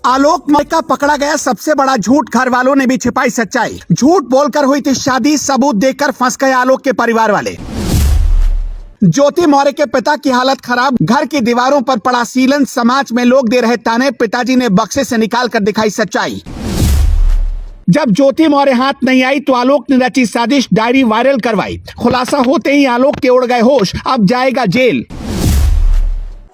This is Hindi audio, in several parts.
आलोक मौर्य पकड़ा गया सबसे बड़ा झूठ, घर वालों ने भी छिपाई सच्चाई। झूठ बोलकर हुई थी शादी, सबूत देकर फंस गए आलोक के परिवार वाले। ज्योति मौर्य के पिता की हालत खराब, घर की दीवारों पर पड़ा सीलन, समाज में लोग दे रहे ताने, पिताजी ने बक्से से निकाल कर दिखाई सच्चाई। जब ज्योति मौर्य हाथ नहीं आई तो आलोक ने रची साजिश, डायरी वायरल करवाई। खुलासा होते ही आलोक के उड़ गए होश, अब जाएगा जेल।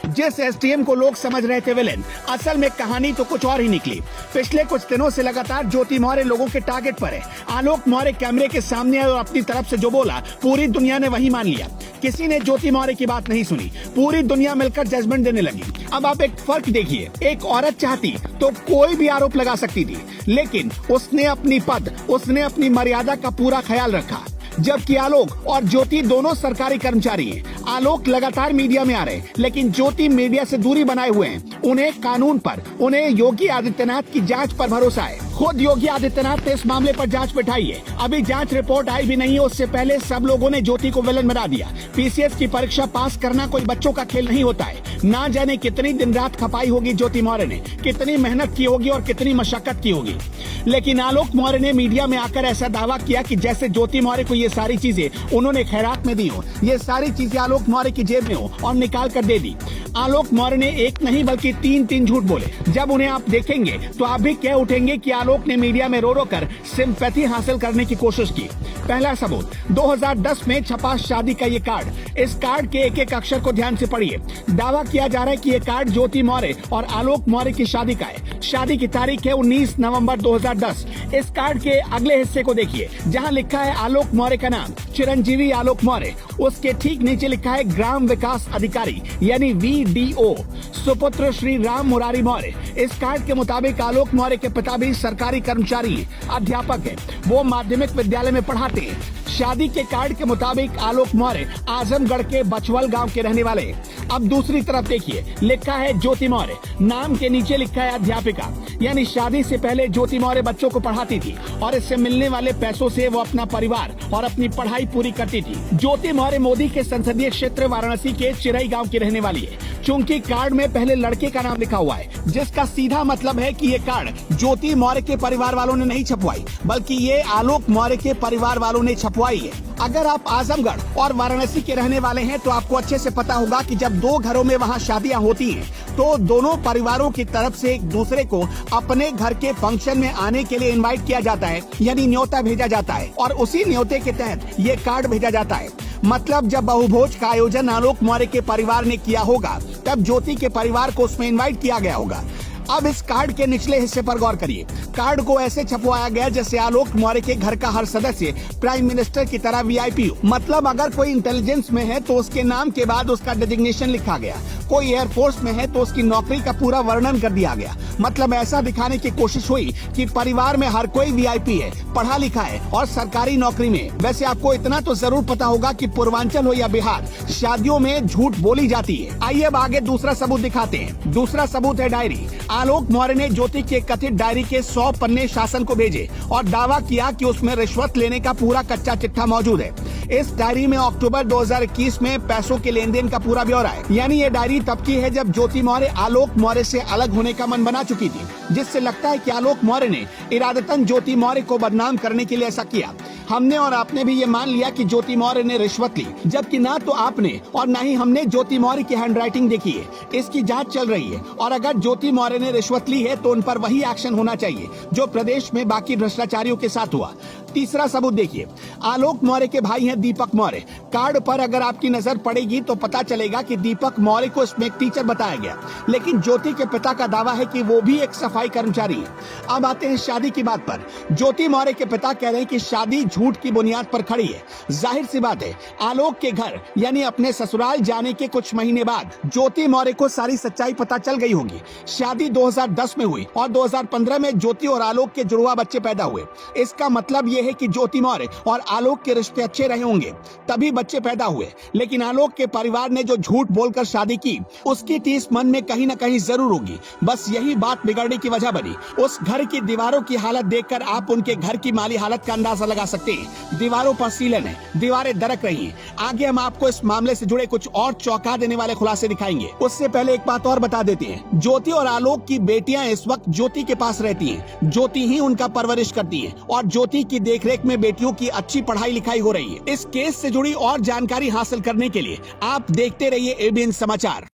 जिस एसडीएम को लोग समझ रहे थे विलेन, असल में कहानी तो कुछ और ही निकली। पिछले कुछ दिनों से लगातार ज्योति मौर्य लोगों के टारगेट पर है। आलोक मौर्य कैमरे के सामने आए और अपनी तरफ से जो बोला पूरी दुनिया ने वही मान लिया। किसी ने ज्योति मौर्य की बात नहीं सुनी, पूरी दुनिया मिलकर जजमेंट देने लगी। अब आप एक फर्क देखिए, एक औरत चाहती तो कोई भी आरोप लगा सकती थी, लेकिन उसने अपनी पद, उसने अपनी मर्यादा का पूरा ख्याल रखा। जबकि आलोक और ज्योति दोनों सरकारी कर्मचारी हैं। आलोक लगातार मीडिया में आ रहे हैं, लेकिन ज्योति मीडिया से दूरी बनाए हुए हैं। उन्हें कानून पर, उन्हें योगी आदित्यनाथ की जांच पर भरोसा है। खुद योगी आदित्यनाथ ने इस मामले पर जांच बैठाई है। अभी जांच रिपोर्ट आई भी नहीं है, उससे पहले सब लोगों ने ज्योति को विलन बना दिया। पीसीएस की परीक्षा पास करना कोई बच्चों का खेल नहीं होता है। ना जाने कितनी दिन रात खपाई होगी ज्योति मौर्य ने, कितनी मेहनत की होगी और कितनी मशक्कत की होगी। लेकिन आलोक मौर्य ने मीडिया में आकर ऐसा दावा किया कि जैसे ज्योति मौर्य को ये सारी चीजें उन्होंने खैरात में दी हो, ये सारी चीजें आलोक मौर्य की जेब में हो और निकाल कर दे दी। आलोक मौर्य ने एक नहीं बल्कि तीन झूठ बोले। जब उन्हें आप देखेंगे तो आप भी कह उठेंगे कि आलोक ने मीडिया में रो रो कर सिंपैथी हासिल करने की कोशिश की। पहला सबूत, 2010 में छपा शादी का ये कार्ड। इस कार्ड के एक एक अक्षर को ध्यान से पढ़िए। दावा किया जा रहा है कि ये कार्ड ज्योति मौर्य और आलोक मौर्य की शादी का है। शादी की तारीख है 19 नवंबर 2010। इस कार्ड के अगले हिस्से को देखिए, जहां लिखा है आलोक मौर्य का नाम चिरंजीवी आलोक मौर्य। उसके ठीक नीचे लिखा है ग्राम विकास अधिकारी यानी VDO सुपुत्र श्री राम मुरारी मौर्य। इस कार्ड के मुताबिक आलोक मौर्य के पिता भी सरकारी कर्मचारी हैं, अध्यापक हैं, वो माध्यमिक विद्यालय में पढ़ाते हैं। शादी के कार्ड के मुताबिक आलोक मौर्य आजमगढ़ के बचवल गांव के रहने वाले हैं। अब दूसरी तरफ देखिए, लिखा है ज्योति मौर्य, नाम के नीचे लिखा है अध्यापिका, यानी शादी से पहले ज्योति मौर्य बच्चों को पढ़ाती थी और इससे मिलने वाले पैसों से वो अपना परिवार और अपनी पढ़ाई पूरी करती थी। ज्योति मौर्य मोदी के संसदीय क्षेत्र वाराणसी के चिरई गांव की रहने वाली है। चूंकि कार्ड में पहले लड़के का नाम लिखा हुआ है, जिसका सीधा मतलब है कि ये कार्ड ज्योति मौर्य के परिवार वालों ने नहीं छपवाई, बल्कि ये आलोक मौर्य के परिवार वालों ने छपवाई है। अगर आप आजमगढ़ और वाराणसी के रहने वाले हैं तो आपको अच्छे से पता होगा कि जब दो घरों में वहाँ शादियाँ होती हैं तो दोनों परिवारों की तरफ से एक दूसरे को अपने घर के फंक्शन में आने के लिए इनवाइट किया जाता है, यानी न्योता भेजा जाता है और उसी न्योते के तहत ये कार्ड भेजा जाता है। मतलब जब बहुभोज का आयोजन आलोक मौर्य के परिवार ने किया होगा तब ज्योति के परिवार को उसमें इनवाइट किया गया होगा। अब इस कार्ड के निचले हिस्से पर गौर करिए। कार्ड को ऐसे छपवाया गया जैसे आलोक मौर्य के घर का हर सदस्य प्राइम मिनिस्टर की तरह VIP हो। मतलब अगर कोई इंटेलिजेंस में है तो उसके नाम के बाद उसका डेजिग्नेशन लिखा गया, कोई एयरफोर्स में है तो उसकी नौकरी का पूरा वर्णन कर दिया गया। मतलब ऐसा दिखाने की कोशिश हुई कि परिवार में हर कोई VIP है, पढ़ा लिखा है और सरकारी नौकरी में। वैसे आपको इतना तो जरूर पता होगा कि पूर्वांचल हो या बिहार, शादियों में झूठ बोली जाती है। आइए अब आगे दूसरा सबूत दिखाते हैं। दूसरा सबूत है डायरी। आलोक मौर्य ने ज्योति के कथित डायरी के 100 पन्ने शासन को भेजे और दावा किया कि उसमें रिश्वत लेने का पूरा कच्चा चिट्ठा मौजूद है। इस डायरी में अक्टूबर 2021 में पैसों के लेन देन का पूरा ब्यौरा है। यानी ये डायरी तब की है जब ज्योति मौर्य आलोक मौर्य से अलग होने का मन बना चुकी थी, जिससे लगता है कि आलोक मौर्य ने इरादतन ज्योति मौर्य को बदनाम करने के लिए ऐसा किया। हमने और आपने भी ये मान लिया कि ज्योति मौर्य ने रिश्वत ली, जबकि ना तो आपने और ना ही हमने ज्योति मौर्य की हैंडराइटिंग देखी है। इसकी जांच चल रही है और अगर ज्योति मौर्य ने रिश्वत ली है तो उन पर वही एक्शन होना चाहिए जो प्रदेश में बाकी भ्रष्टाचारियों के साथ हुआ। तीसरा सबूत देखिए, आलोक मौर्य के भाई हैं दीपक मौर्य। कार्ड पर अगर आपकी नजर पड़ेगी तो पता चलेगा कि दीपक मौर्य को इसमें एक टीचर बताया गया, लेकिन ज्योति के पिता का दावा है कि वो भी एक सफाई कर्मचारी है। अब आते हैं शादी की बात पर। ज्योति मौर्य के पिता कह रहे हैं कि शादी झूठ की बुनियाद पर खड़ी है। जाहिर सी बात है, आलोक के घर यानी अपने ससुराल जाने के कुछ महीने बाद ज्योति मौर्य को सारी सच्चाई पता चल गई होगी। शादी 2010 में हुई और 2015 में ज्योति और आलोक के जुड़वा बच्चे पैदा हुए। इसका मतलब ये है कि ज्योति मौर्य और आलोक के रिश्ते अच्छे रहे होंगे, तभी बच्चे पैदा हुए। लेकिन आलोक के परिवार ने जो झूठ बोलकर शादी की, उसकी टीस मन में कहीं न कहीं जरूर होगी। बस यही बात बिगड़ने की वजह बनी। उस घर की दीवारों की हालत देखकर आप उनके घर की माली हालत का अंदाजा लगा सकते हैं। दीवारों पर सीलन है, दीवारें दरक रही हैं। आगे हम आपको इस मामले से जुड़े कुछ और चौंका देने वाले खुलासे दिखाएंगे। उससे पहले एक बात और बता देते हैं, ज्योति और आलोक की बेटियां इस वक्त ज्योति के पास रहती हैं। ज्योति ही उनका परवरिश करती है और ज्योति की देखरेख में बेटियों की अच्छी पढ़ाई लिखाई हो रही है। इस केस से जुड़ी और जानकारी हासिल करने के लिए आप देखते रहिए एबीएन समाचार।